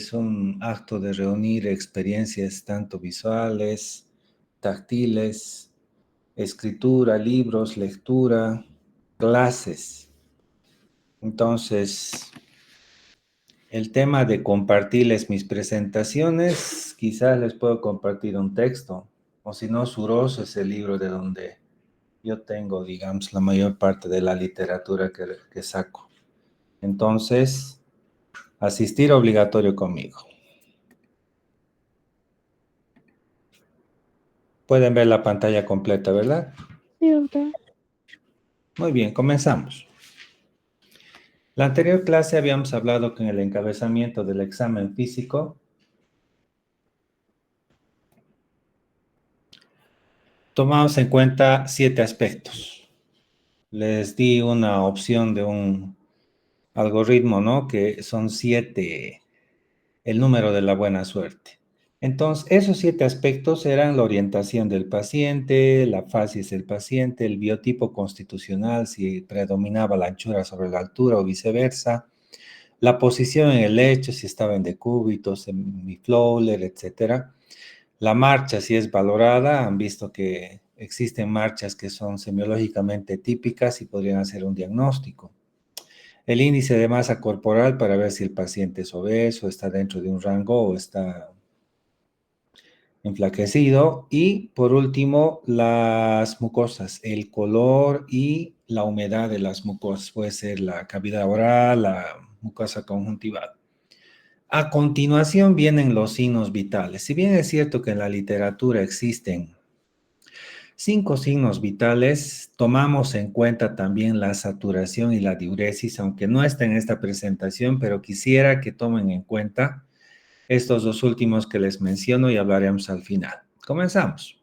es un acto de reunir experiencias tanto visuales, táctiles, escritura, libros, lectura, clases. Entonces, el tema de compartirles mis presentaciones, quizás les puedo compartir un texto, o si no, Suroso es el libro de donde yo tengo, digamos, la mayor parte de la literatura que saco. Entonces, asistir obligatorio conmigo. Pueden ver la pantalla completa, ¿verdad? Sí, doctor. Muy bien, comenzamos. La anterior clase habíamos hablado que en el encabezamiento del examen físico tomamos en cuenta 7 aspectos. Les di una opción de un algoritmo, ¿no? Que son 7, el número de la buena suerte. Entonces, esos 7 aspectos eran la orientación del paciente, la facies del paciente, el biotipo constitucional, si predominaba la anchura sobre la altura o viceversa, la posición en el lecho, si estaba en decúbito, semiflowler, etcétera. La marcha, si es valorada, han visto que existen marchas que son semiológicamente típicas y podrían hacer un diagnóstico. El índice de masa corporal para ver si el paciente es obeso, está dentro de un rango o está enflaquecido. Y por último, las mucosas, el color y la humedad de las mucosas. Puede ser la cavidad oral, la mucosa conjuntival. A continuación vienen los signos vitales. Si bien es cierto que en la literatura existen 5 signos vitales, tomamos en cuenta también la saturación y la diuresis, aunque no está en esta presentación, pero quisiera que tomen en cuenta estos 2 últimos que les menciono y hablaremos al final. Comenzamos.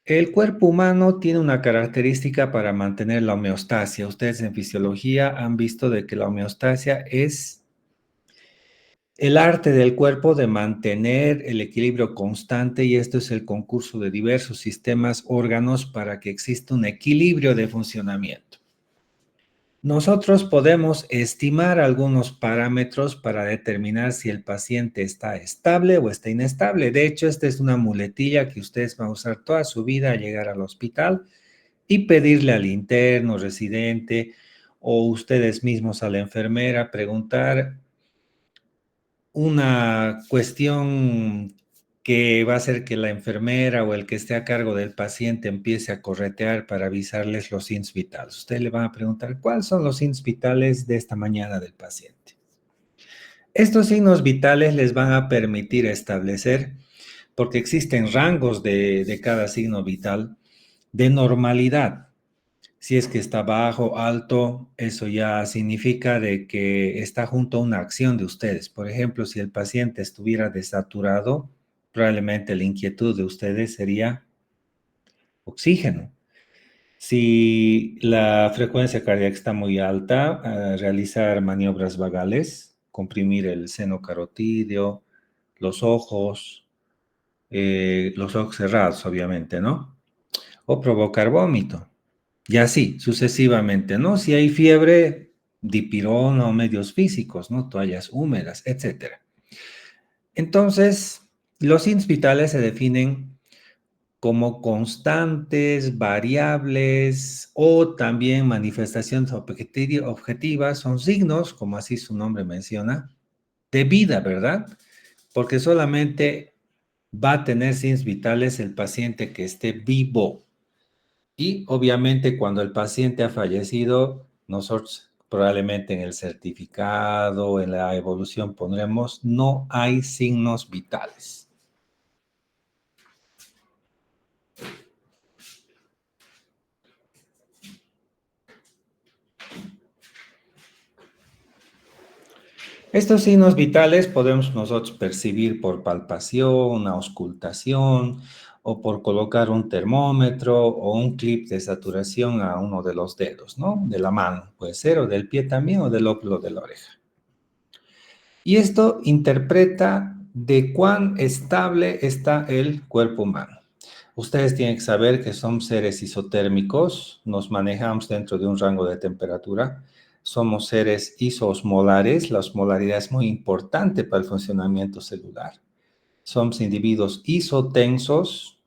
El cuerpo humano tiene una característica para mantener la homeostasia. Ustedes en fisiología han visto de que la homeostasia es el arte del cuerpo de mantener el equilibrio constante, y esto es el concurso de diversos sistemas, órganos, para que exista un equilibrio de funcionamiento. Nosotros podemos estimar algunos parámetros para determinar si el paciente está estable o está inestable. De hecho, esta es una muletilla que ustedes van a usar toda su vida al llegar al hospital y pedirle al interno, residente o ustedes mismos a la enfermera, preguntar una cuestión que va a hacer que la enfermera o el que esté a cargo del paciente empiece a corretear para avisarles los signos vitales. Ustedes le van a preguntar, ¿cuáles son los signos vitales de esta mañana del paciente? Estos signos vitales les van a permitir establecer, porque existen rangos de cada signo vital, de normalidad. Si es que está bajo, alto, eso ya significa de que está junto a una acción de ustedes. Por ejemplo, si el paciente estuviera desaturado, probablemente la inquietud de ustedes sería oxígeno. Si la frecuencia cardíaca está muy alta, realizar maniobras vagales, comprimir el seno carotídeo, los ojos cerrados, obviamente, ¿no? O provocar vómito. Y así, sucesivamente, ¿no? Si hay fiebre, dipirona o medios físicos, ¿no? Toallas húmedas, etcétera. Entonces, los signos vitales se definen como constantes, variables o también manifestaciones objetivas. Son signos, como así su nombre menciona, de vida, ¿verdad? Porque solamente va a tener signos vitales el paciente que esté vivo. Y obviamente cuando el paciente ha fallecido, nosotros probablemente en el certificado, en la evolución pondremos, no hay signos vitales. Estos signos vitales podemos nosotros percibir por palpación, auscultación, o por colocar un termómetro o un clip de saturación a uno de los dedos, ¿no? De la mano, puede ser, o del pie también, o del óculo de la oreja. Y esto interpreta de cuán estable está el cuerpo humano. Ustedes tienen que saber que somos seres isotérmicos, nos manejamos dentro de un rango de temperatura. somos seres isosmolares. La osmolaridad es muy importante para el funcionamiento celular. Somos individuos isotensos.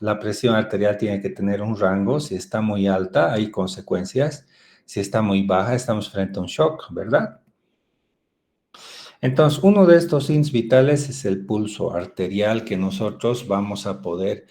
La presión arterial tiene que tener un rango. Si está muy alta, hay consecuencias. Si está muy baja, estamos frente a un shock, ¿verdad? Entonces, uno de estos signos vitales es el pulso arterial que nosotros vamos a poder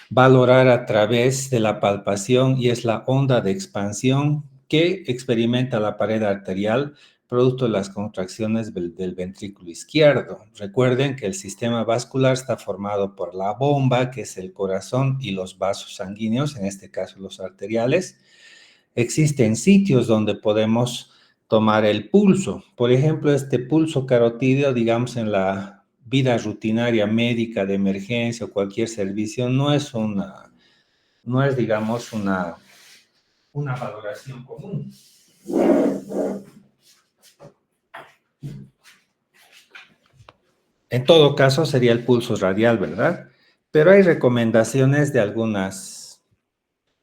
valorar a través de la palpación y es la onda de expansión que experimenta la pared arterial producto de las contracciones del ventrículo izquierdo. Recuerden que el sistema vascular está formado por la bomba, que es el corazón, y los vasos sanguíneos, en este caso los arteriales. Existen sitios donde podemos tomar el pulso. Por ejemplo, este pulso carotídeo, digamos, en la vida rutinaria médica de emergencia o cualquier servicio, no es, digamos, una valoración común. En todo caso, sería el pulso radial, ¿verdad? Pero hay recomendaciones de algunas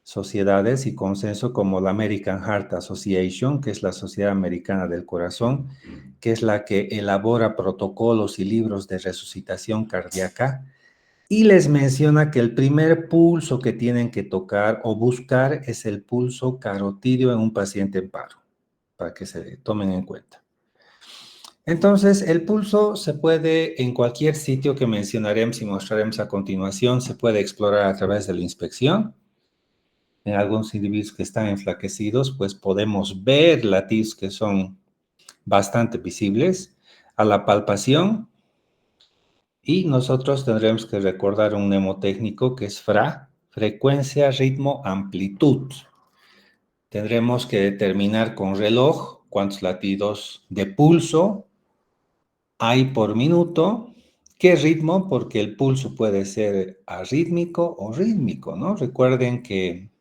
sociedades y consenso como la American Heart Association, que es la Sociedad Americana del Corazón, que es la que elabora protocolos y libros de resucitación cardíaca, y les menciona que el primer pulso que tienen que tocar o buscar es el pulso carotídeo en un paciente en paro, para que se tomen en cuenta. Entonces, el pulso se puede, en cualquier sitio que mencionaremos y mostraremos a continuación, se puede explorar a través de la inspección. En algunos individuos que están enflaquecidos, pues podemos ver latidos que son bastante visibles a la palpación y nosotros tendremos que recordar un mnemotécnico que es FRA, frecuencia, ritmo, amplitud. Tendremos que determinar con reloj cuántos latidos de pulso hay por minuto. ¿Qué ritmo? Porque el pulso puede ser arrítmico o rítmico, ¿no? Recuerden que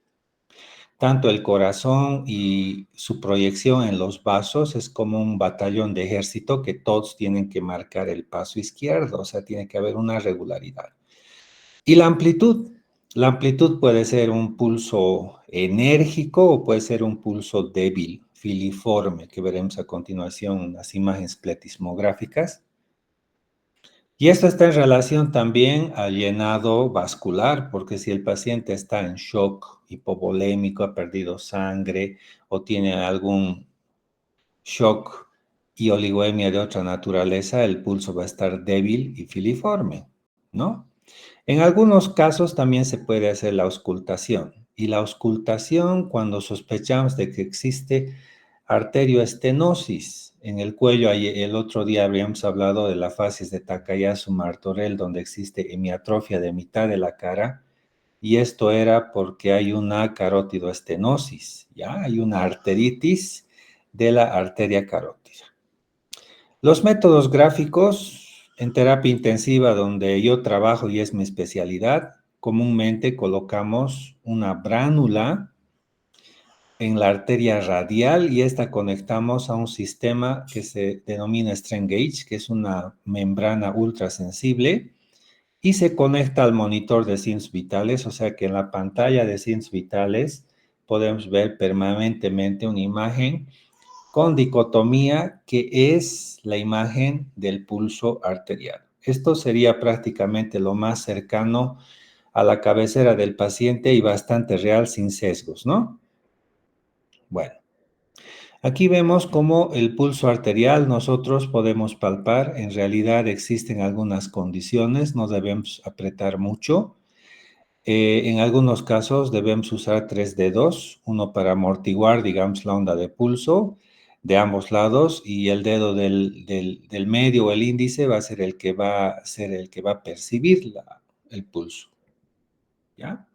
tanto el corazón y su proyección en los vasos es como un batallón de ejército que todos tienen que marcar el paso izquierdo, o sea, tiene que haber una regularidad. Y la amplitud puede ser un pulso enérgico o puede ser un pulso débil, filiforme, que veremos a continuación en las imágenes pletismográficas. Y esto está en relación también al llenado vascular, porque si el paciente está en shock hipovolémico, ha perdido sangre o tiene algún shock y oligoemia de otra naturaleza, el pulso va a estar débil y filiforme, ¿no? En algunos casos también se puede hacer la auscultación. Y la auscultación, cuando sospechamos de que existe arterioestenosis en el cuello, el otro día habíamos hablado de la facies de Takayasu-Martorell, donde existe hemiatrofia de mitad de la cara, y esto era porque hay una carótidoestenosis, ¿ya? Hay una arteritis de la arteria carótida. Los métodos gráficos en terapia intensiva donde yo trabajo y es mi especialidad, comúnmente colocamos una bránula en la arteria radial y esta conectamos a un sistema que se denomina strain gauge, que es una membrana ultrasensible y se conecta al monitor de signos vitales, o sea que en la pantalla de signos vitales podemos ver permanentemente una imagen con dicotomía que es la imagen del pulso arterial. Esto sería prácticamente lo más cercano a la cabecera del paciente y bastante real sin sesgos, ¿no? Bueno, aquí vemos cómo el pulso arterial nosotros podemos palpar. En realidad existen algunas condiciones, no debemos apretar mucho. En algunos casos debemos usar 3 dedos, uno para amortiguar, digamos, la onda de pulso de ambos lados y el dedo del medio o el índice va a ser el que va a percibir el pulso, ¿ya?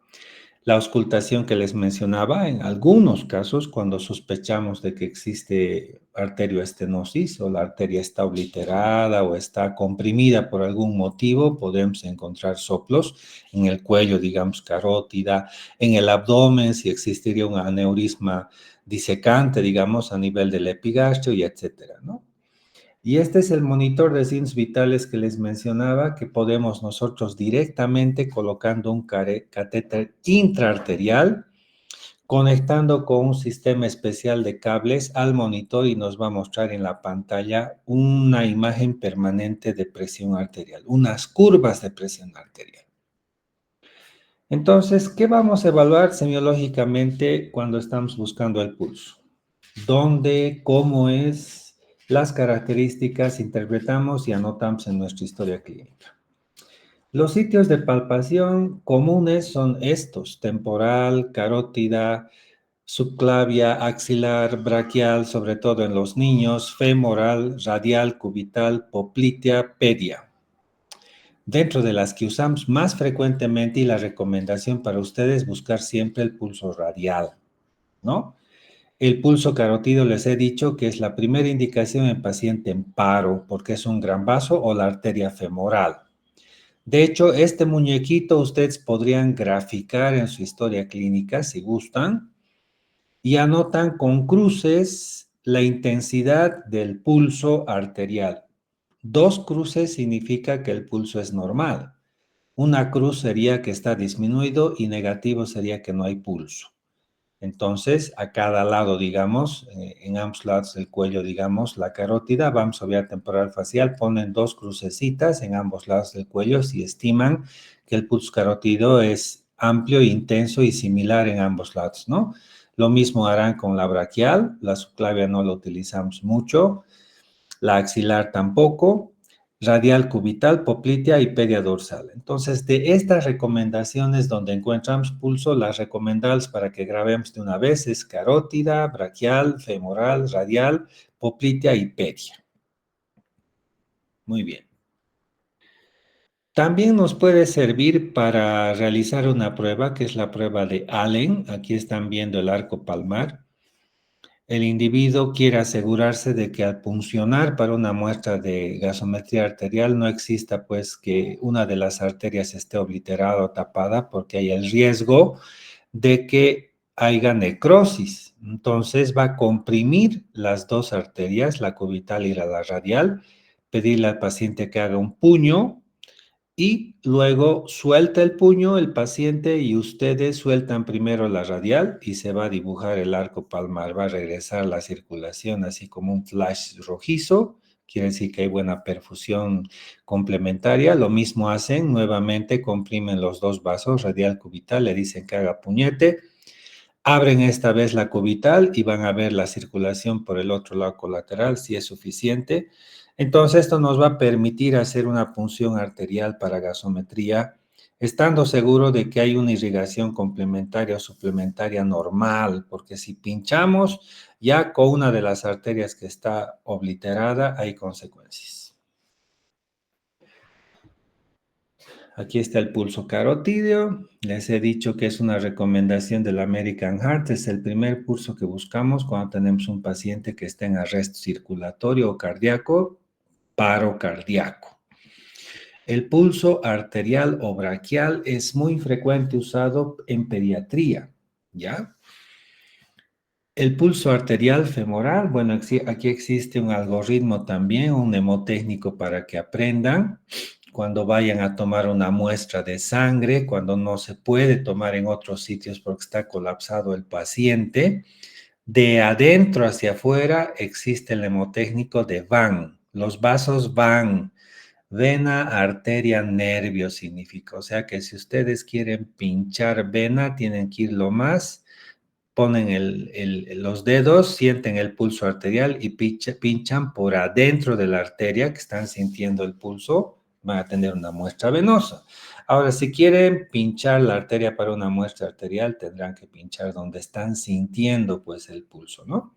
La auscultación que les mencionaba, en algunos casos, cuando sospechamos de que existe arterioestenosis o la arteria está obliterada o está comprimida por algún motivo, podemos encontrar soplos en el cuello, digamos, carótida, en el abdomen, si existiría un aneurisma disecante, digamos, a nivel del epigastrio y etcétera, ¿no? Y este es el monitor de signos vitales que les mencionaba, que podemos nosotros directamente colocando un catéter intraarterial conectando con un sistema especial de cables al monitor y nos va a mostrar en la pantalla una imagen permanente de presión arterial, unas curvas de presión arterial. Entonces, ¿qué vamos a evaluar semiológicamente cuando estamos buscando el pulso? ¿Dónde, cómo es, las características interpretamos y anotamos en nuestra historia clínica? Los sitios de palpación comunes son estos: temporal, carótida, subclavia, axilar, braquial, sobre todo en los niños, femoral, radial, cubital, poplitea, pedia. Dentro de las que usamos más frecuentemente, y la recomendación para ustedes, buscar siempre el pulso radial, ¿no? El pulso carótido les he dicho que es la primera indicación en paciente en paro, porque es un gran vaso o la arteria femoral. De hecho, este muñequito ustedes podrían graficar en su historia clínica si gustan, y anotan con cruces la intensidad del pulso arterial. 2 cruces significa que el pulso es normal. Una cruz sería que está disminuido y negativo sería que no hay pulso. Entonces, a cada lado, digamos, en ambos lados del cuello, digamos, la carótida, vamos a ver temporal facial, ponen 2 crucecitas en ambos lados del cuello si estiman que el pulso carótido es amplio, intenso y similar en ambos lados, ¿no? Lo mismo harán con la braquial, la subclavia no la utilizamos mucho, la axilar tampoco, radial, cubital, poplitea y pedia dorsal. Entonces, de estas recomendaciones donde encontramos pulso, las recomendables para que grabemos de una vez es carótida, braquial, femoral, radial, poplitea y pedia. Muy bien. También nos puede servir para realizar una prueba, que es la prueba de Allen. Aquí están viendo el arco palmar. El individuo quiere asegurarse de que al puncionar para una muestra de gasometría arterial no exista pues que una de las arterias esté obliterada o tapada, porque hay el riesgo de que haya necrosis. Entonces va a comprimir las 2 arterias, la cubital y la radial, pedirle al paciente que haga un puño y luego suelta el puño el paciente y ustedes sueltan primero la radial y se va a dibujar el arco palmar, va a regresar la circulación así como un flash rojizo, quiere decir que hay buena perfusión complementaria. Lo mismo hacen, nuevamente comprimen los 2 vasos, radial, cubital, le dicen que haga puñete, abren esta vez la cubital y van a ver la circulación por el otro lado colateral, si es suficiente. Entonces, esto nos va a permitir hacer una punción arterial para gasometría, estando seguro de que hay una irrigación complementaria o suplementaria normal, porque si pinchamos ya con una de las arterias que está obliterada, hay consecuencias. Aquí está el pulso carotídeo. Les he dicho que es una recomendación del American Heart. Es el primer pulso que buscamos cuando tenemos un paciente que está en arresto circulatorio o cardíaco, paro cardíaco. El pulso arterial o braquial es muy frecuente usado en pediatría, ¿ya? El pulso arterial femoral, bueno, aquí existe un algoritmo también, un mnemotécnico para que aprendan cuando vayan a tomar una muestra de sangre, cuando no se puede tomar en otros sitios porque está colapsado el paciente. De adentro hacia afuera existe el mnemotécnico de Van. Los vasos van, vena, arteria, nervio significa. O sea que si ustedes quieren pinchar vena, tienen que ir lo más, ponen los dedos, sienten el pulso arterial y pinchan por adentro de la arteria que están sintiendo el pulso, van a tener una muestra venosa. Ahora, si quieren pinchar la arteria para una muestra arterial, tendrán que pinchar donde están sintiendo pues el pulso, ¿no?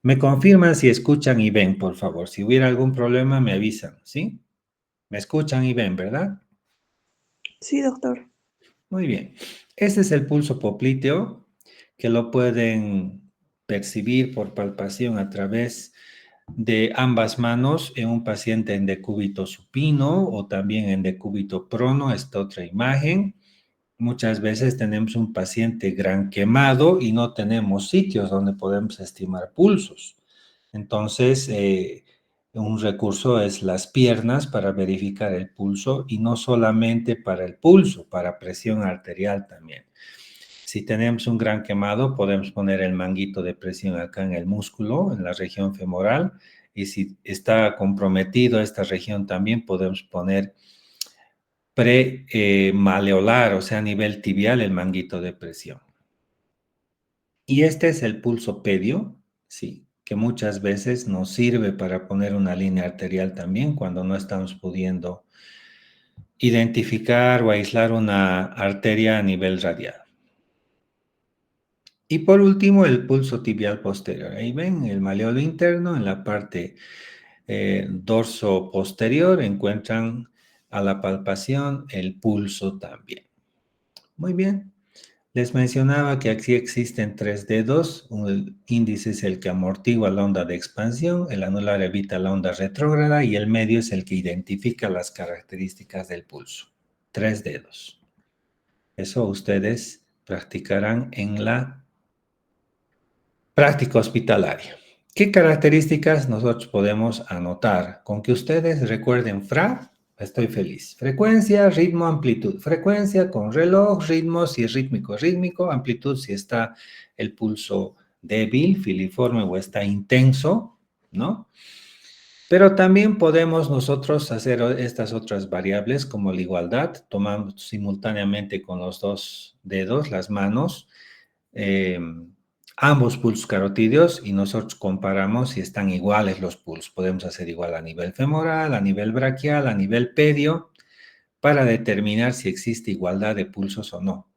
Me confirman si escuchan y ven, por favor. Si hubiera algún problema, me avisan, ¿sí? Me escuchan y ven, ¿verdad? Sí, doctor. Muy bien. Este es el pulso popliteo, que lo pueden percibir por palpación a través de ambas manos en un paciente en decúbito supino o también en decúbito prono. Esta otra imagen. Muchas veces tenemos un paciente gran quemado y no tenemos sitios donde podemos estimar pulsos. Entonces, un recurso es las piernas para verificar el pulso y no solamente para el pulso, para presión arterial también. Si tenemos un gran quemado, podemos poner el manguito de presión acá en el músculo, en la región femoral. Y si está comprometido esta región también, podemos poner premaleolar, o sea, a nivel tibial, el manguito de presión. Y este es el pulso pedio, sí, que muchas veces nos sirve para poner una línea arterial también cuando no estamos pudiendo identificar o aislar una arteria a nivel radial. Y por último, el pulso tibial posterior. Ahí ven el maleolo interno, en la parte dorso posterior encuentran a la palpación el pulso también. Muy bien. Les mencionaba que aquí existen 3 dedos. El índice es el que amortigua la onda de expansión, el anular evita la onda retrógrada y el medio es el que identifica las características del pulso. 3 dedos. Eso ustedes practicarán en la práctica hospitalaria. ¿Qué características nosotros podemos anotar? Con que ustedes recuerden FRA, estoy feliz. Frecuencia, ritmo, amplitud. Frecuencia con reloj, ritmo si es rítmico, rítmico, amplitud si está el pulso débil, filiforme o está intenso, ¿no? Pero también podemos nosotros hacer estas otras variables como la igualdad. Tomamos simultáneamente con los 2 dedos, las manos, eh, ambos pulsos carotídeos y nosotros comparamos si están iguales los pulsos. Podemos hacer igual a nivel femoral, a nivel braquial, a nivel pedio, para determinar si existe igualdad de pulsos o no.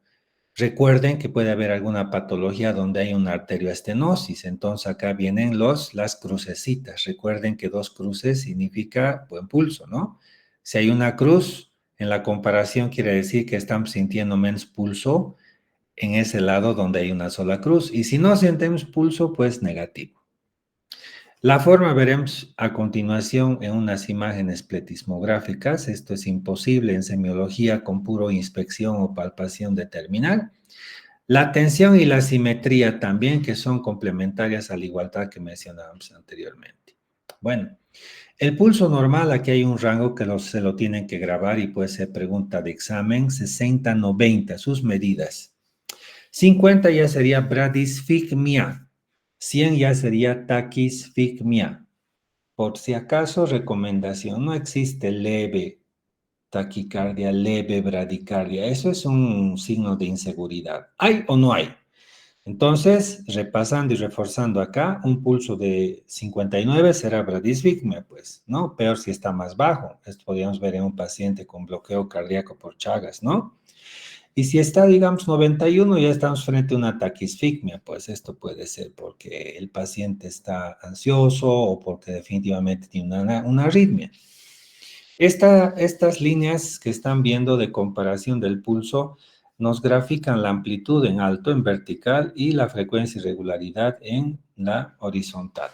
Recuerden que puede haber alguna patología donde hay una arterioestenosis, entonces acá vienen las crucecitas. Recuerden que 2 cruces significa buen pulso, ¿no? Si hay una cruz, en la comparación quiere decir que estamos sintiendo menos pulso en ese lado donde hay una sola cruz. Y si no sentimos pulso, pues negativo. La forma veremos a continuación en unas imágenes pletismográficas. Esto es imposible en semiología con puro inspección o palpación determinar. La tensión y la simetría también, que son complementarias a la igualdad que mencionábamos anteriormente. Bueno, el pulso normal, aquí hay un rango que se lo tienen que grabar y puede ser pregunta de examen, 60-90, sus medidas. 50 ya sería bradisfigmia, 100 ya sería taquisfigmia. Por si acaso, recomendación, no existe leve taquicardia, leve bradicardia. Eso es un signo de inseguridad. ¿Hay o no hay? Entonces, repasando y reforzando acá, un pulso de 59 será bradisfigmia, pues, ¿no? Peor si está más bajo. Esto podríamos ver en un paciente con bloqueo cardíaco por Chagas, ¿no? Y si está, digamos, 91, ya estamos frente a una taquisfigmia, pues esto puede ser porque el paciente está ansioso o porque definitivamente tiene una arritmia. Estas líneas que están viendo de comparación del pulso nos grafican la amplitud en alto, en vertical, y la frecuencia y regularidad en la horizontal.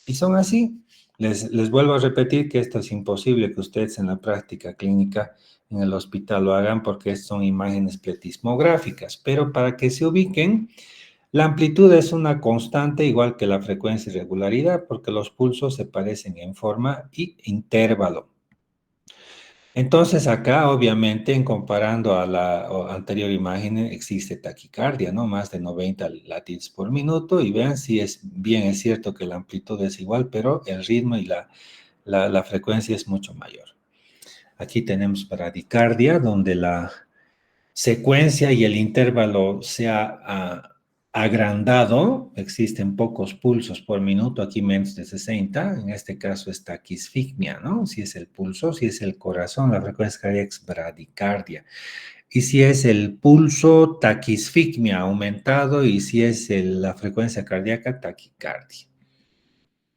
Y son así. Les vuelvo a repetir que esto es imposible que ustedes en la práctica clínica en el hospital lo hagan porque son imágenes pletismográficas, pero para que se ubiquen, la amplitud es una constante igual que la frecuencia y regularidad porque los pulsos se parecen en forma y intervalo. Entonces acá, obviamente, en comparando a la anterior imagen, existe taquicardia, ¿no? Más de 90 latidos por minuto y vean si es cierto que la amplitud es igual, pero el ritmo y la frecuencia es mucho mayor. Aquí tenemos bradicardia, donde la secuencia y el intervalo se ha agrandado, existen pocos pulsos por minuto, aquí menos de 60, en este caso es taquisfigmia, ¿no? Si es el pulso, si es el corazón, la frecuencia cardíaca es bradicardia. Y si es el pulso, taquisfigmia aumentado, y si es la frecuencia cardíaca, taquicardia.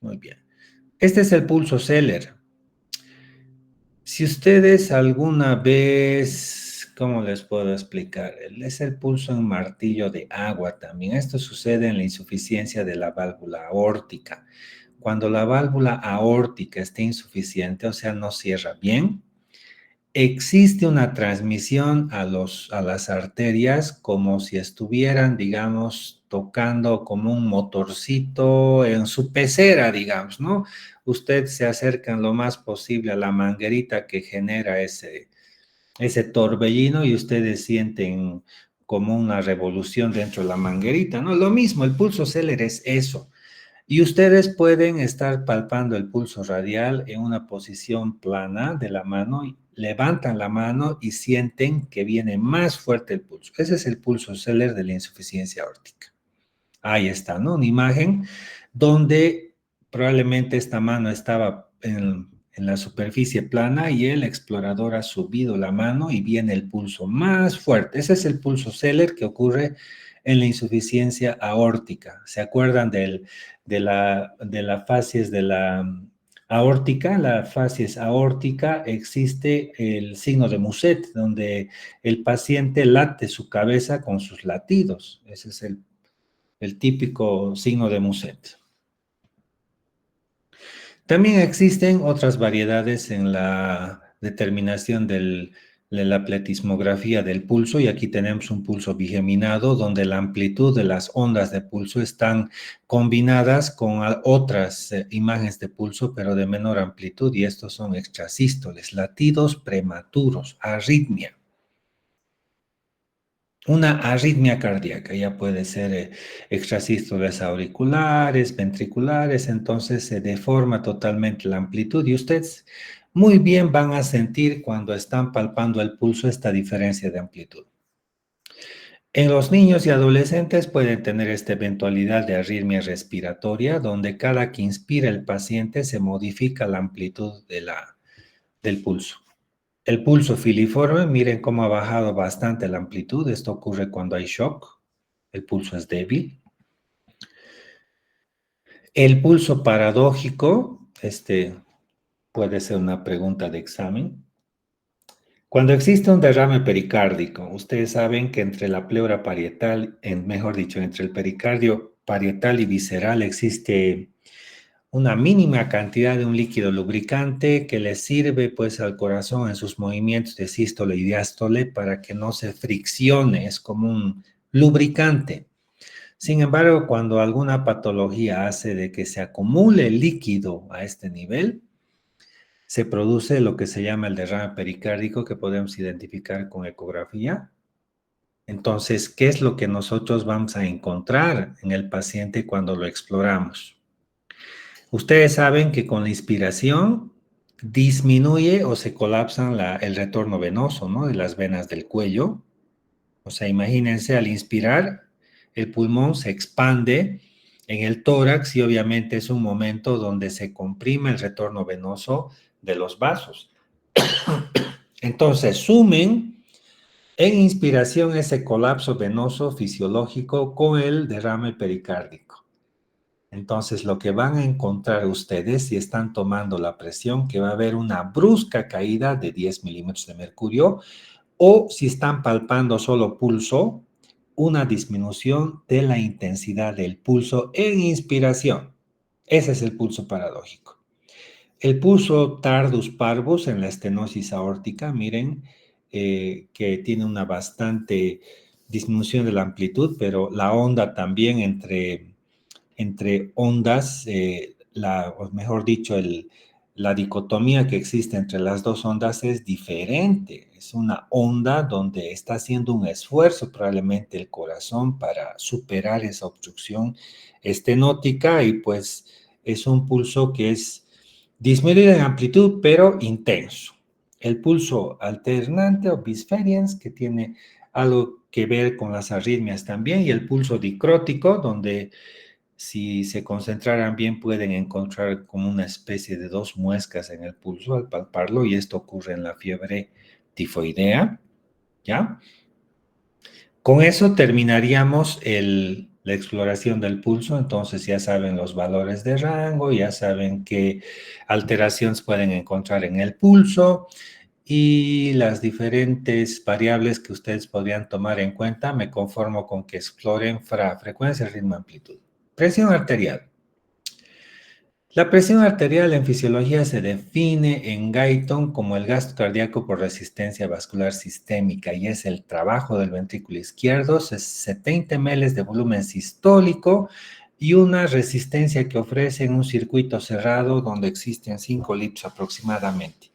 Muy bien. Este es el pulso Zeller. Si ustedes alguna vez, ¿cómo les puedo explicar? Es el pulso en martillo de agua también. Esto sucede en la insuficiencia de la válvula aórtica. Cuando la válvula aórtica está insuficiente, o sea, no cierra bien, existe una transmisión a las arterias como si estuvieran, digamos, tocando como un motorcito en su pecera, digamos, ¿no? Usted se acerca lo más posible a la manguerita que genera ese torbellino y ustedes sienten como una revolución dentro de la manguerita, ¿no? Lo mismo, el pulso Zeller es eso. Y ustedes pueden estar palpando el pulso radial en una posición plana de la mano, y levantan la mano y sienten que viene más fuerte el pulso. Ese es el pulso Zeller de la insuficiencia aórtica. Ahí está, ¿no? Una imagen donde probablemente esta mano estaba en la superficie plana y el explorador ha subido la mano y viene el pulso más fuerte. Ese es el pulso Zeller que ocurre en la insuficiencia aórtica. ¿Se acuerdan de la facies de la aórtica? La facies aórtica existe el signo de Muset, donde el paciente late su cabeza con sus latidos. Ese es el típico signo de Muset. También existen otras variedades en la determinación de la pletismografía del pulso, y aquí tenemos un pulso bigeminado donde la amplitud de las ondas de pulso están combinadas con otras imágenes de pulso, pero de menor amplitud, y estos son extrasístoles, latidos prematuros, arritmia. Una arritmia cardíaca ya puede ser extrasístoles auriculares, ventriculares, entonces se deforma totalmente la amplitud y ustedes muy bien van a sentir cuando están palpando el pulso esta diferencia de amplitud. En los niños y adolescentes pueden tener esta eventualidad de arritmia respiratoria, donde cada que inspira el paciente se modifica la amplitud del pulso. El pulso filiforme, miren cómo ha bajado bastante la amplitud. Esto ocurre cuando hay shock. El pulso es débil. El pulso paradójico, puede ser una pregunta de examen. Cuando existe un derrame pericárdico, ustedes saben que entre la pleura parietal, mejor dicho, entre el pericardio parietal y visceral existe una mínima cantidad de un líquido lubricante que le sirve pues al corazón en sus movimientos de sístole y diástole para que no se friccione, es como un lubricante. Sin embargo, cuando alguna patología hace de que se acumule líquido a este nivel, se produce lo que se llama el derrame pericárdico, que podemos identificar con ecografía. Entonces, ¿qué es lo que nosotros vamos a encontrar en el paciente cuando lo exploramos? Ustedes saben que con la inspiración disminuye o se colapsan el retorno venoso, ¿no? De las venas del cuello. O sea, imagínense, al inspirar, el pulmón se expande en el tórax y obviamente es un momento donde se comprime el retorno venoso de los vasos. Entonces, sumen en inspiración ese colapso venoso fisiológico con el derrame pericárdico. Entonces, lo que van a encontrar ustedes si están tomando la presión, que va a haber una brusca caída de 10 milímetros de mercurio, o si están palpando solo pulso, una disminución de la intensidad del pulso en inspiración. Ese es el pulso paradójico. El pulso tardus parvus en la estenosis aórtica, miren, que tiene una bastante disminución de la amplitud, pero la onda también entre ondas, o mejor dicho, la dicotomía que existe entre las dos ondas es diferente. Es una onda donde está haciendo un esfuerzo probablemente el corazón para superar esa obstrucción estenótica, y pues es un pulso que es disminuido en amplitud pero intenso. El pulso alternante o bisferiens, que tiene algo que ver con las arritmias también, y el pulso dicrótico, donde si se concentraran bien pueden encontrar como una especie de dos muescas en el pulso al palparlo, y esto ocurre en la fiebre tifoidea, ¿ya? Con eso terminaríamos la exploración del pulso. Entonces ya saben los valores de rango, ya saben qué alteraciones pueden encontrar en el pulso y las diferentes variables que ustedes podrían tomar en cuenta. Me conformo con que exploren frecuencia, ritmo, amplitud. Presión arterial. La presión arterial en fisiología se define en Guyton como el gasto cardíaco por resistencia vascular sistémica, y es el trabajo del ventrículo izquierdo, 70 ml de volumen sistólico y una resistencia que ofrece en un circuito cerrado donde existen 5 litros aproximadamente.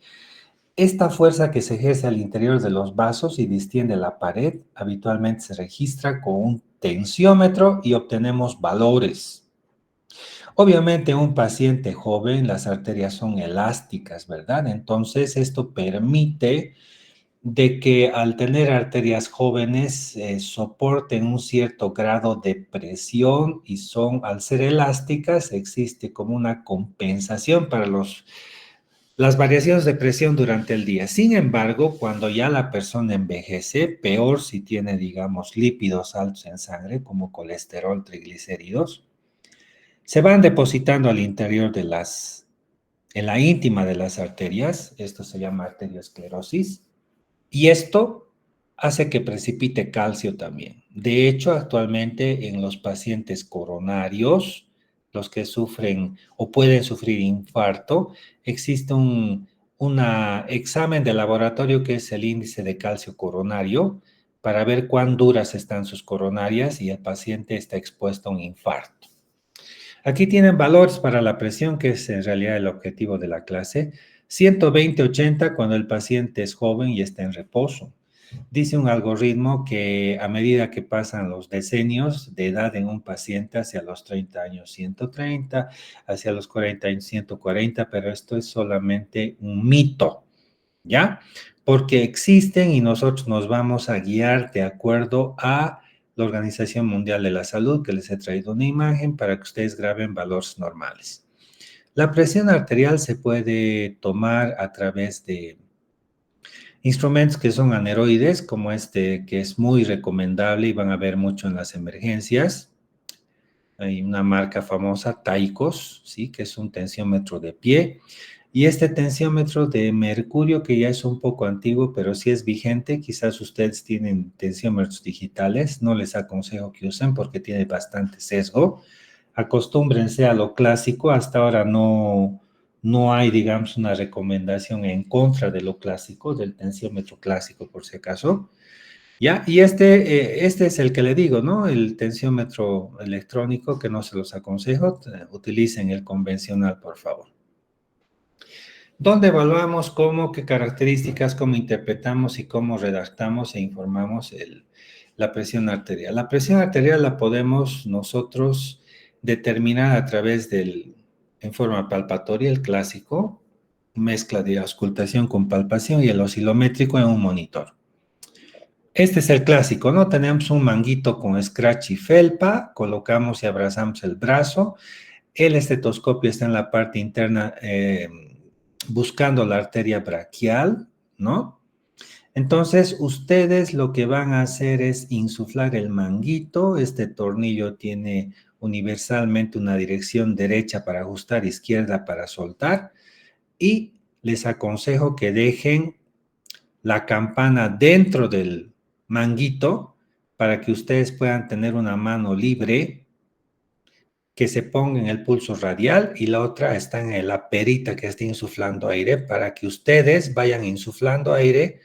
Esta fuerza que se ejerce al interior de los vasos y distiende la pared habitualmente se registra con un tensiómetro y obtenemos valores. Obviamente, un paciente joven, las arterias son elásticas, ¿verdad? Entonces, esto permite de que al tener arterias jóvenes soporten un cierto grado de presión y al ser elásticas, existe como una compensación para las variaciones de presión durante el día. Sin embargo, cuando ya la persona envejece, peor si tiene, digamos, lípidos altos en sangre, como colesterol, triglicéridos, se van depositando al interior en la íntima de las arterias. Esto se llama arteriosclerosis. Y esto hace que precipite calcio también. De hecho, actualmente en los pacientes coronarios, los que sufren o pueden sufrir infarto, existe un examen de laboratorio que es el índice de calcio coronario para ver cuán duras están sus coronarias y el paciente está expuesto a un infarto. Aquí tienen valores para la presión, que es en realidad el objetivo de la clase. 120/80 cuando el paciente es joven y está en reposo. Dice un algoritmo que a medida que pasan los decenios de edad en un paciente, hacia los 30 años 130, hacia los 40 años 140, pero esto es solamente un mito, ¿ya? Porque existen y nosotros nos vamos a guiar de acuerdo a la Organización Mundial de la Salud, que les he traído una imagen para que ustedes graben valores normales. La presión arterial se puede tomar a través de instrumentos que son aneroides, como este, que es muy recomendable y van a ver mucho en las emergencias. Hay una marca famosa, Taikos, ¿sí? Que es un tensiómetro de pie. Y este tensiómetro de mercurio, que ya es un poco antiguo, pero sí es vigente, quizás ustedes tienen tensiómetros digitales, no les aconsejo que usen porque tiene bastante sesgo. Acostúmbrense a lo clásico, hasta ahora no hay, digamos, una recomendación en contra de lo clásico, del tensiómetro clásico, por si acaso. ¿Ya? Y este es el que le digo, ¿no? El tensiómetro electrónico, que no se los aconsejo, utilicen el convencional, por favor. ¿Dónde evaluamos cómo, qué características, cómo interpretamos y cómo redactamos e informamos la presión arterial? La presión arterial la podemos nosotros determinar a través en forma palpatoria, el clásico, mezcla de auscultación con palpación y el oscilométrico en un monitor. Este es el clásico, ¿no? Tenemos un manguito con scratch y felpa, colocamos y abrazamos el brazo. El estetoscopio está en la parte interna buscando la arteria braquial, ¿no? Entonces, ustedes lo que van a hacer es insuflar el manguito. Este tornillo tiene universalmente una dirección derecha para ajustar, izquierda para soltar. Y les aconsejo que dejen la campana dentro del manguito para que ustedes puedan tener una mano libre que se ponga en el pulso radial y la otra está en la perita que está insuflando aire para que ustedes vayan insuflando aire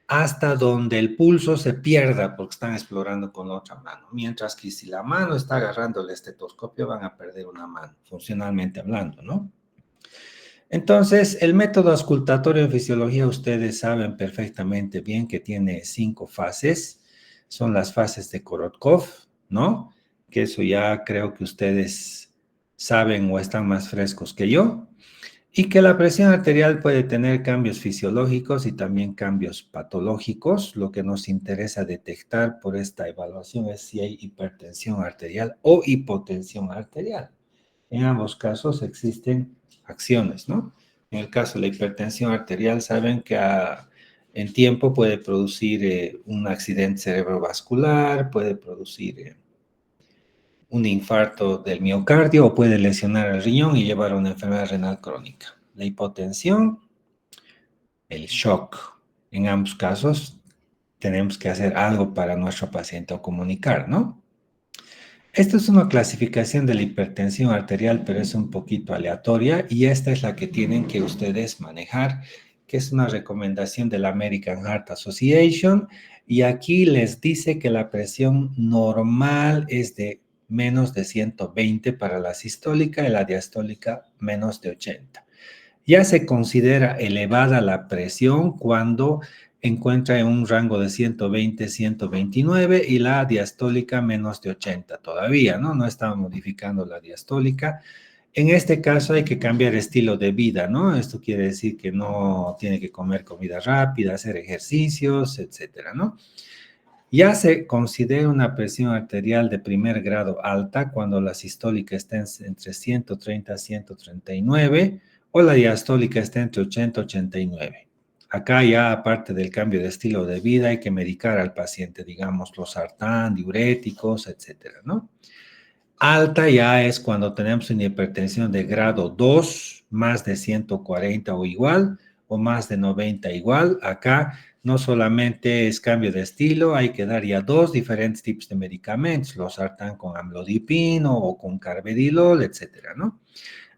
hasta donde el pulso se pierda porque están explorando con la otra mano. Mientras que si la mano está agarrando el estetoscopio van a perder una mano, funcionalmente hablando, ¿no? Entonces, el método auscultatorio en fisiología, ustedes saben perfectamente bien que tiene 5 fases. Son las fases de Korotkov, ¿no? Que eso ya creo que ustedes saben o están más frescos que yo. Y que la presión arterial puede tener cambios fisiológicos y también cambios patológicos. Lo que nos interesa detectar por esta evaluación es si hay hipertensión arterial o hipotensión arterial. En ambos casos existen acciones, ¿no? En el caso de la hipertensión arterial, saben que en tiempo puede producir un accidente cerebrovascular, puede producir un infarto del miocardio o puede lesionar el riñón y llevar a una enfermedad renal crónica. La hipotensión, el shock. En ambos casos tenemos que hacer algo para nuestro paciente o comunicar, ¿no? Esta es una clasificación de la hipertensión arterial, pero es un poquito aleatoria y esta es la que tienen que ustedes manejar, que es una recomendación de la American Heart Association y aquí les dice que la presión normal es de menos de 120 para la sistólica y la diastólica menos de 80. Ya se considera elevada la presión cuando encuentra en un rango de 120, 129 y la diastólica menos de 80 todavía, ¿no? No estamos modificando la diastólica. En este caso hay que cambiar estilo de vida, ¿no? Esto quiere decir que no tiene que comer comida rápida, hacer ejercicios, etcétera, ¿no? Ya se considera una presión arterial de primer grado alta cuando la sistólica está entre 130 y 139 o la diastólica está entre 80 y 89. Acá ya, aparte del cambio de estilo de vida, hay que medicar al paciente, digamos, los sartán, diuréticos, etcétera, ¿no? Alta ya es cuando tenemos una hipertensión de grado 2, más de 140 o igual, o más de 90 igual. Acá no solamente es cambio de estilo, hay que dar ya dos diferentes tipos de medicamentos, los sartán con amlodipino o con carvedilol, etcétera, ¿no?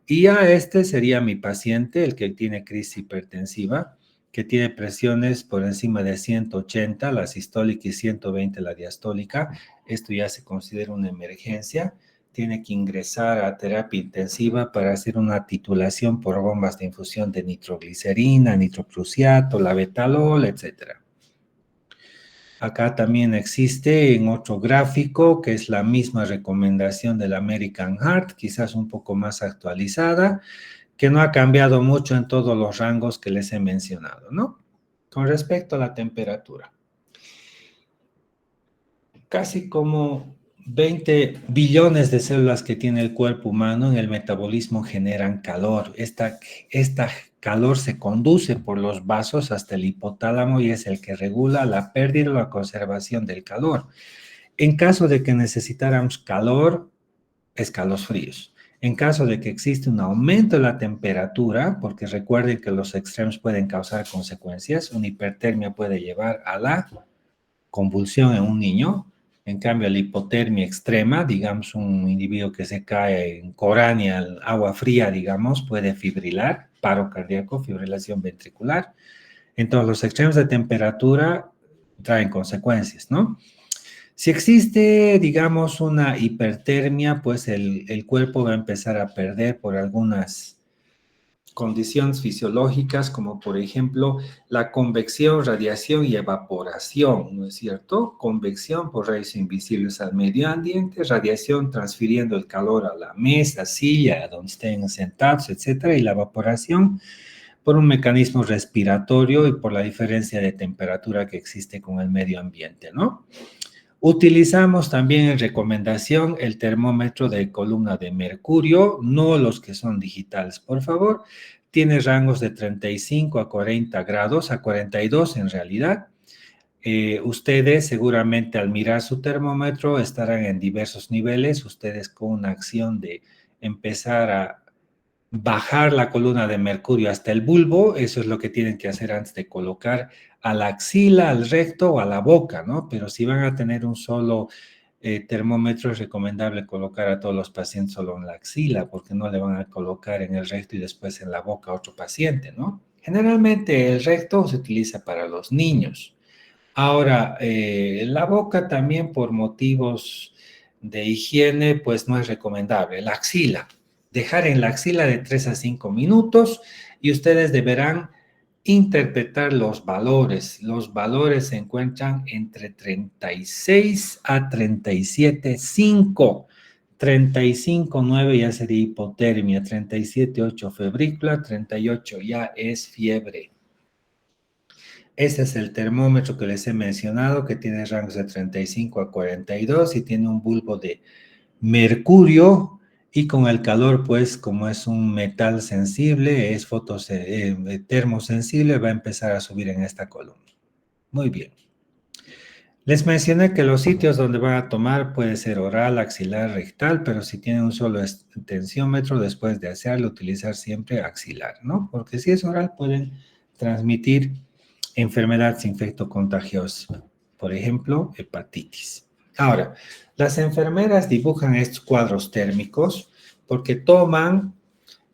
Y ya este sería mi paciente, el que tiene crisis hipertensiva, que tiene presiones por encima de 180, la sistólica, y 120, la diastólica. Esto ya se considera una emergencia. Tiene que ingresar a terapia intensiva para hacer una titulación por bombas de infusión de nitroglicerina, nitroprusiato, labetalol, etcétera. Acá también existe en otro gráfico, que es la misma recomendación del American Heart, quizás un poco más actualizada, que no ha cambiado mucho en todos los rangos que les he mencionado, ¿no? Con respecto a la temperatura. Casi como 20 billones de células que tiene el cuerpo humano en el metabolismo generan calor. Esta calor se conduce por los vasos hasta el hipotálamo y es el que regula la pérdida o la conservación del calor. En caso de que necesitáramos calor, escalofríos. En caso de que existe un aumento de la temperatura, porque recuerden que los extremos pueden causar consecuencias, una hipertermia puede llevar a la convulsión en un niño. En cambio, la hipotermia extrema, digamos, un individuo que se cae en Corania, agua fría, digamos, puede fibrilar, paro cardíaco, fibrilación ventricular. Entonces, los extremos de temperatura traen consecuencias, ¿no? Si existe, digamos, una hipertermia, pues el cuerpo va a empezar a perder por algunas condiciones fisiológicas, como por ejemplo la convección, radiación y evaporación, ¿no es cierto? Convección por rayos invisibles al medio ambiente, radiación transfiriendo el calor a la mesa, silla, donde estén sentados, etcétera, y la evaporación por un mecanismo respiratorio y por la diferencia de temperatura que existe con el medio ambiente, ¿no? Utilizamos también en recomendación el termómetro de columna de mercurio, no los que son digitales, por favor. Tiene rangos de 35 a 40 grados, a 42 en realidad. Ustedes seguramente al mirar su termómetro estarán en diversos niveles. Ustedes con una acción de empezar a bajar la columna de mercurio hasta el bulbo, eso es lo que tienen que hacer antes de colocar a la axila, al recto o a la boca, ¿no? Pero si van a tener un solo termómetro, es recomendable colocar a todos los pacientes solo en la axila, porque no le van a colocar en el recto y después en la boca a otro paciente, ¿no? Generalmente el recto se utiliza para los niños. Ahora, la boca también por motivos de higiene, pues no es recomendable. La axila, dejar en la axila de 3 a 5 minutos y ustedes deberán interpretar los valores. Los valores se encuentran entre 36 a 37,5. 35,9 ya sería hipotermia, 37,8 febrícula, 38 ya es fiebre. Ese es el termómetro que les he mencionado, que tiene rangos de 35 a 42 y tiene un bulbo de mercurio y con el calor, pues como es un metal sensible, es termosensible, va a empezar a subir en esta columna. Muy bien. Les mencioné que los sitios donde van a tomar puede ser oral, axilar, rectal, pero si tienen un solo tensiómetro, después de hacerlo, utilizar siempre axilar, ¿no? Porque si es oral, pueden transmitir enfermedades infectocontagiosas, por ejemplo, hepatitis. Ahora, las enfermeras dibujan estos cuadros térmicos porque toman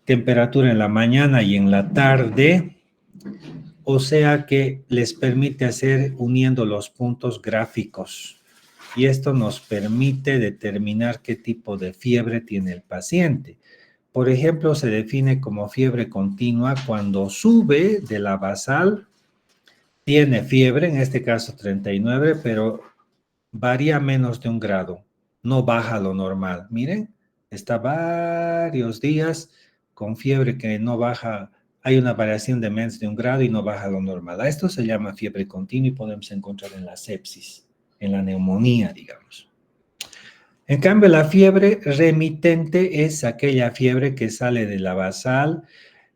temperatura en la mañana y en la tarde, o sea que les permite hacer uniendo los puntos gráficos. Y esto nos permite determinar qué tipo de fiebre tiene el paciente. Por ejemplo, se define como fiebre continua cuando sube de la basal, tiene fiebre, en este caso 39, pero varía menos de 1 grado, no baja a lo normal. Miren, está varios días con fiebre que no baja, hay una variación de menos de 1 grado y no baja a lo normal. A esto se llama fiebre continua y podemos encontrar en la sepsis, en la neumonía, digamos. En cambio, la fiebre remitente es aquella fiebre que sale de la basal,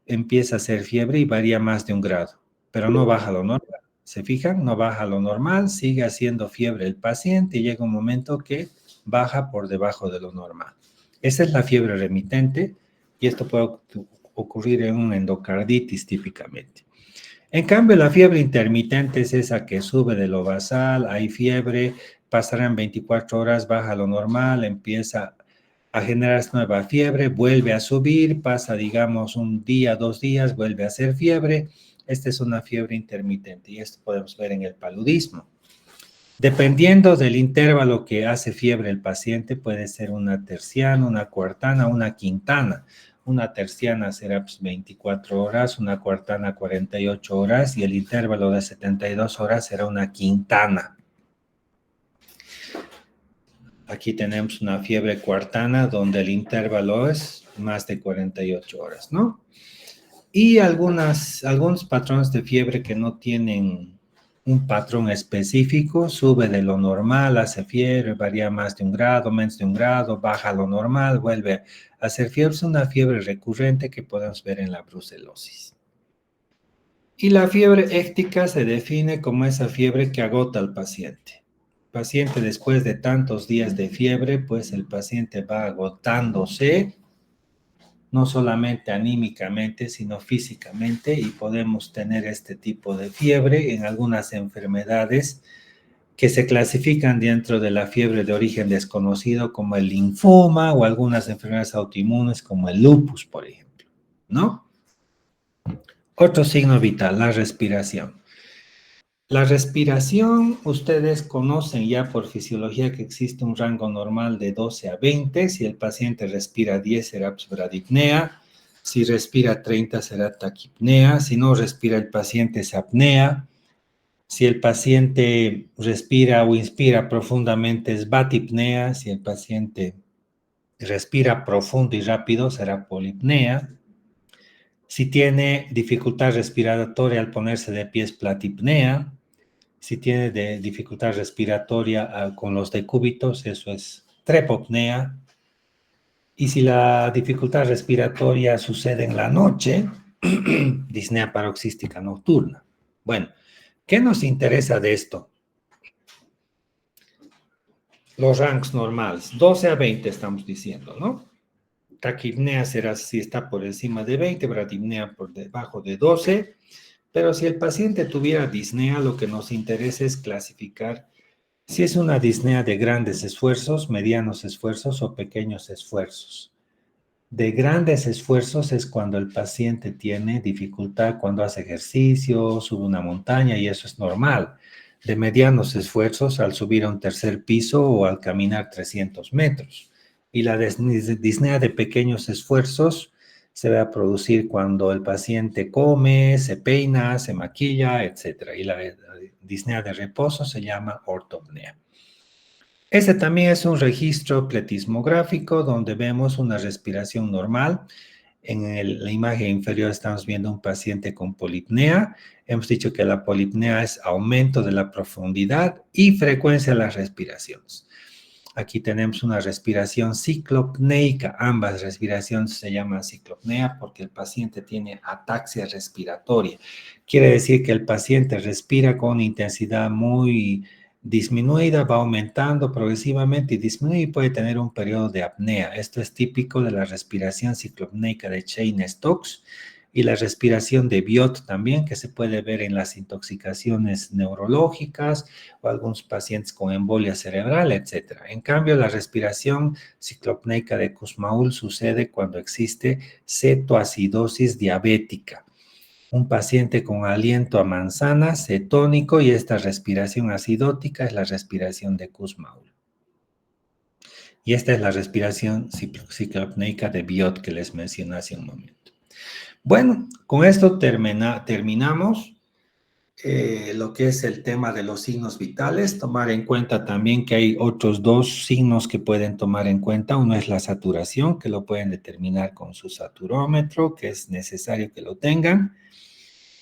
empieza a ser fiebre y varía más de 1 grado, pero no baja a lo normal. ¿Se fijan? No baja a lo normal, sigue haciendo fiebre el paciente y llega un momento que baja por debajo de lo normal. Esa es la fiebre remitente y esto puede ocurrir en una endocarditis típicamente. En cambio, la fiebre intermitente es esa que sube de lo basal, hay fiebre, pasarán 24 horas, baja a lo normal, empieza a generar nueva fiebre, vuelve a subir, pasa, digamos, 1 día, 2 días, vuelve a hacer fiebre. Esta es una fiebre intermitente y esto podemos ver en el paludismo. Dependiendo del intervalo que hace fiebre el paciente, puede ser una terciana, una cuartana, una quintana. Una terciana será 24 horas, una cuartana 48 horas y el intervalo de 72 horas será una quintana. Aquí tenemos una fiebre cuartana donde el intervalo es más de 48 horas, ¿no? Y algunos patrones de fiebre que no tienen un patrón específico, sube de lo normal, hace fiebre, varía más de 1 grado, menos de 1 grado, baja a lo normal, vuelve a hacer fiebre. Es una fiebre recurrente que podemos ver en la brucelosis. Y la fiebre éctica se define como esa fiebre que agota al paciente. Paciente después de tantos días de fiebre, pues el paciente va agotándose, no solamente anímicamente, sino físicamente, y podemos tener este tipo de fiebre en algunas enfermedades que se clasifican dentro de la fiebre de origen desconocido como el linfoma o algunas enfermedades autoinmunes como el lupus, por ejemplo, ¿no? Otro signo vital, la respiración. La respiración, ustedes conocen ya por fisiología que existe un rango normal de 12 a 20. Si el paciente respira 10 será bradipnea. Si respira 30 será taquipnea. Si no respira el paciente es apnea. Si el paciente respira o inspira profundamente es batipnea. Si el paciente respira profundo y rápido será polipnea. Si tiene dificultad respiratoria al ponerse de pie es platipnea. Si tiene dificultad respiratoria con los decúbitos, eso es trepopnea. Y si la dificultad respiratoria sucede en la noche, disnea paroxística nocturna. Bueno, ¿qué nos interesa de esto? Los rangos normales, 12 a 20 estamos diciendo, ¿no? Taquipnea será si está por encima de 20, bradipnea por debajo de 12. Pero si el paciente tuviera disnea, lo que nos interesa es clasificar si es una disnea de grandes esfuerzos, medianos esfuerzos o pequeños esfuerzos. De grandes esfuerzos es cuando el paciente tiene dificultad cuando hace ejercicio, sube una montaña y eso es normal. De medianos esfuerzos al subir a un tercer piso o al caminar 300 metros. Y la disnea de pequeños esfuerzos se va a producir cuando el paciente come, se peina, se maquilla, etc. Y la disnea de reposo se llama ortopnea. Este también es un registro pletismográfico donde vemos una respiración normal. En la imagen inferior estamos viendo un paciente con polipnea. Hemos dicho que la polipnea es aumento de la profundidad y frecuencia de las respiraciones. Aquí tenemos una respiración ciclopneica. Ambas respiraciones se llaman ciclopnea porque el paciente tiene ataxia respiratoria. Quiere decir que el paciente respira con intensidad muy disminuida, va aumentando progresivamente y disminuye y puede tener un periodo de apnea. Esto es típico de la respiración ciclopneica de Cheyne-Stokes y la respiración de Biot también, que se puede ver en las intoxicaciones neurológicas o algunos pacientes con embolia cerebral, etc. En cambio, la respiración ciclopneica de Kussmaul sucede cuando existe cetoacidosis diabética. Un paciente con aliento a manzana, cetónico, y esta respiración acidótica es la respiración de Kussmaul. Y esta es la respiración cicloapneica de Biot que les mencioné hace un momento. Bueno, con esto terminamos lo que es el tema de los signos vitales. Tomar en cuenta también que hay otros dos signos que pueden tomar en cuenta. Uno es la saturación, que lo pueden determinar con su saturómetro, que es necesario que lo tengan.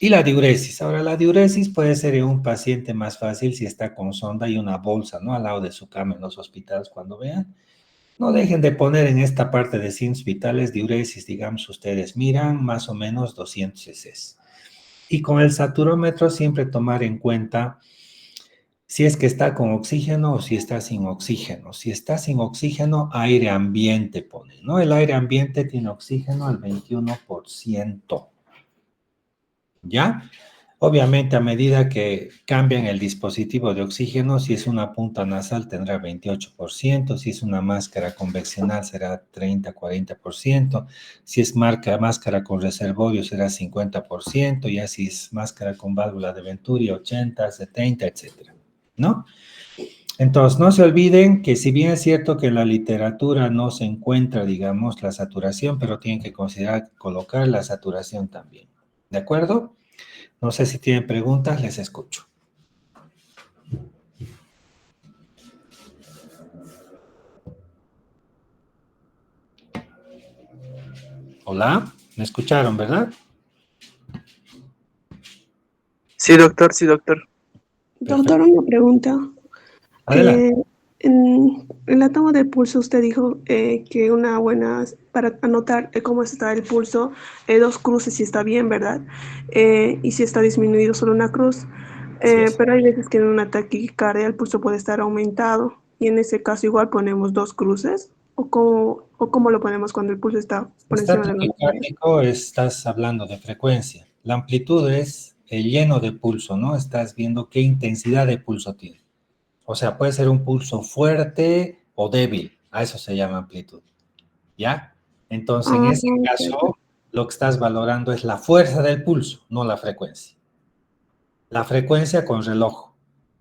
Y la diuresis. Ahora, la diuresis puede ser en un paciente más fácil si está con sonda y una bolsa, ¿no? Al lado de su cama en los hospitales cuando vean. No dejen de poner en esta parte de signos vitales diuresis, digamos, ustedes miran más o menos 200 cc. Y con el saturómetro siempre tomar en cuenta si es que está con oxígeno o si está sin oxígeno. Si está sin oxígeno, aire ambiente pone, ¿no? El aire ambiente tiene oxígeno al 21%, ¿ya? Obviamente, a medida que cambian el dispositivo de oxígeno, si es una punta nasal tendrá 28%, si es una máscara convencional será 30-40%, si es máscara con reservorio será 50%, ya si es máscara con válvula de Venturi 80, 70, etcétera, ¿no? Entonces, no se olviden que si bien es cierto que en la literatura no se encuentra, digamos, la saturación, pero tienen que considerar colocar la saturación también, ¿de acuerdo? No sé si tienen preguntas, les escucho. Hola, ¿me escucharon, verdad? Sí, doctor, sí, doctor. Doctor, Perfecto. una pregunta. Adelante. En la toma del pulso usted dijo que una buena, para anotar cómo está el pulso, dos cruces si está bien, ¿verdad? Y si está disminuido solo una cruz. Así es. Pero hay veces que en una taquicardia el pulso puede estar aumentado y en ese caso igual ponemos dos cruces o cómo lo ponemos cuando el pulso está por Está encima de los 90. taquicárdico, estás hablando de frecuencia. La amplitud es el lleno de pulso, ¿no? Estás viendo qué intensidad de pulso tiene. O sea, puede ser un pulso fuerte o débil. A eso se llama amplitud. ¿Ya? Entonces, en Ah, ese ok. caso, lo que estás valorando es la fuerza del pulso, no la frecuencia. La frecuencia con reloj,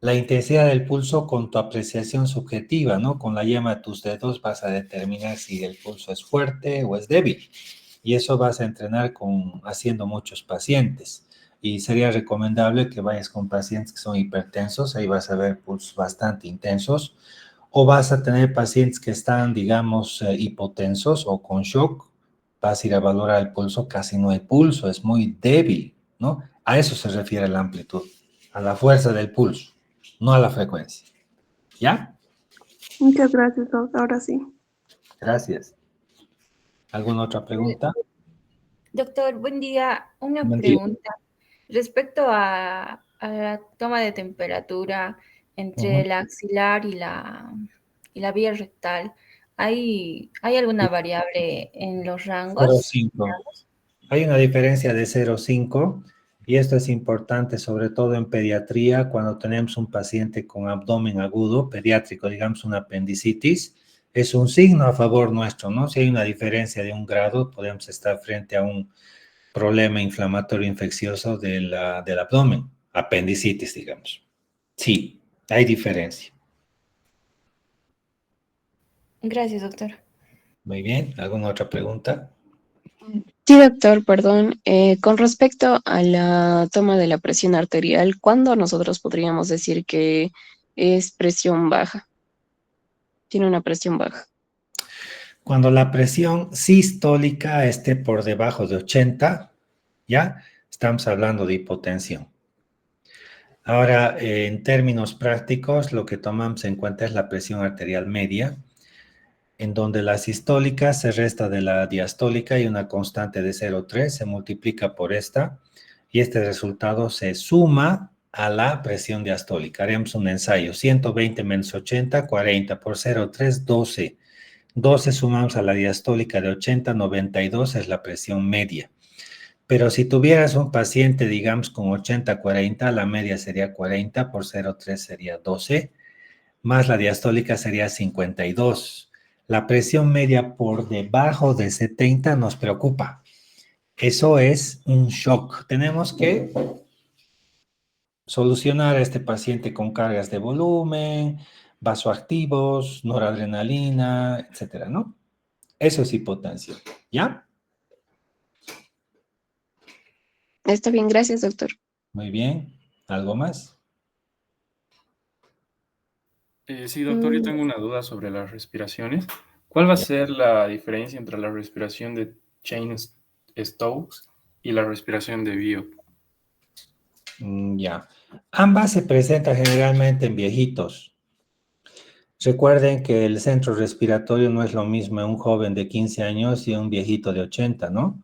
la intensidad del pulso con tu apreciación subjetiva, ¿no? Con la yema de tus dedos vas a determinar si el pulso es fuerte o es débil. Y eso vas a entrenar haciendo muchos pacientes. Y sería recomendable que vayas con pacientes que son hipertensos, ahí vas a ver pulsos bastante intensos. O vas a tener pacientes que están, digamos, hipotensos o con shock, vas a ir a valorar el pulso, casi no hay pulso, es muy débil, ¿no? A eso se refiere la amplitud, a la fuerza del pulso, no a la frecuencia. ¿Ya? Muchas gracias, doctor. Ahora sí. Gracias. ¿Alguna otra pregunta? Doctor, buen día. Una Buen día. pregunta respecto a la toma de temperatura entre Ujú. la axilar y la vía rectal. ¿Hay alguna variable en los rangos? 0,5. Hay una diferencia de 0,5 y esto es importante sobre todo en pediatría cuando tenemos un paciente con abdomen agudo, pediátrico, digamos una apendicitis, es un signo a favor nuestro, ¿no? Si hay una diferencia de 1 grado, podemos estar frente a un problema inflamatorio infeccioso del abdomen, apendicitis, digamos. Sí, hay diferencia. Gracias, doctor. Muy bien, ¿alguna otra pregunta? Sí, doctor, perdón. Con respecto a la toma de la presión arterial, ¿cuándo nosotros podríamos decir que es presión baja? Tiene una presión baja. Cuando la presión sistólica esté por debajo de 80, ¿ya? Estamos hablando de hipotensión. Ahora, en términos prácticos, lo que tomamos en cuenta es la presión arterial media, en donde la sistólica se resta de la diastólica y una constante de 0,3 se multiplica por esta y este resultado se suma a la presión diastólica. Haremos un ensayo, 120 menos 80, 40 por 0,3, 12. 12 sumamos a la diastólica de 80, 92 es la presión media. Pero si tuvieras un paciente, digamos, con 80-40, la media sería 40 por 0,3 sería 12, más la diastólica sería 52. La presión media por debajo de 70 nos preocupa. Eso es un shock. Tenemos que solucionar a este paciente con cargas de volumen, vasoactivos, noradrenalina, etcétera, ¿no? Eso es hipotensión, ¿ya? Está bien, gracias, doctor. Muy bien. ¿Algo más? Sí, doctor, yo tengo una duda sobre las respiraciones. ¿Cuál va a ser la diferencia entre la respiración de Cheyne-Stokes y la respiración de Biot? Ya. Ambas se presentan generalmente en viejitos. Recuerden que el centro respiratorio no es lo mismo en un joven de 15 años y un viejito de 80, ¿no?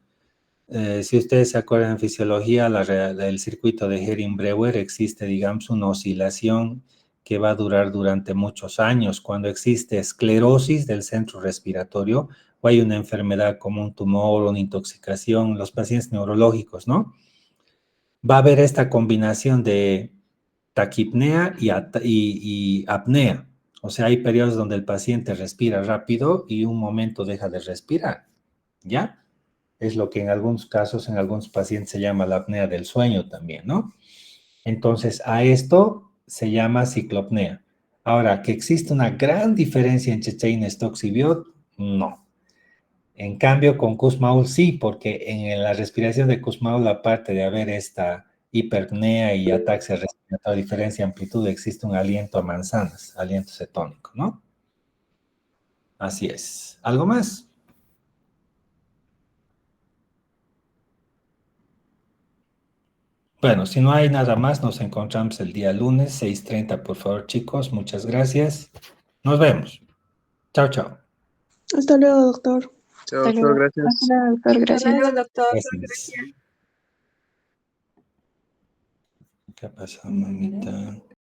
Si ustedes se acuerdan en fisiología, del circuito de Hering-Breuer existe, digamos, una oscilación que va a durar durante muchos años. Cuando existe esclerosis del centro respiratorio o hay una enfermedad como un tumor o una intoxicación, los pacientes neurológicos, ¿no? Va a haber esta combinación de taquipnea y apnea. O sea, hay periodos donde el paciente respira rápido y un momento deja de respirar, ¿ya? Es lo que en algunos casos, en algunos pacientes se llama la apnea del sueño también, ¿no? Entonces, a esto se llama ciclopnea. Ahora, ¿que existe una gran diferencia entre Cheyne-Stokes y Biot? No. En cambio, con Kussmaul sí, porque en la respiración de Kussmaul, aparte de haber esta hiperpnea y ataxia respiratoria, diferencia de amplitud, existe un aliento a manzanas, aliento cetónico, ¿no? Así es. ¿Algo más? Bueno, si no hay nada más, nos encontramos el día lunes, 6:30, por favor, chicos. Muchas gracias. Nos vemos. Chao, chao. Hasta luego, doctor. Chao, Hasta doctor, luego. gracias. Hasta luego, doctor, gracias. Hasta luego, doctor. Gracias. ¿Qué ha pasado, mamita?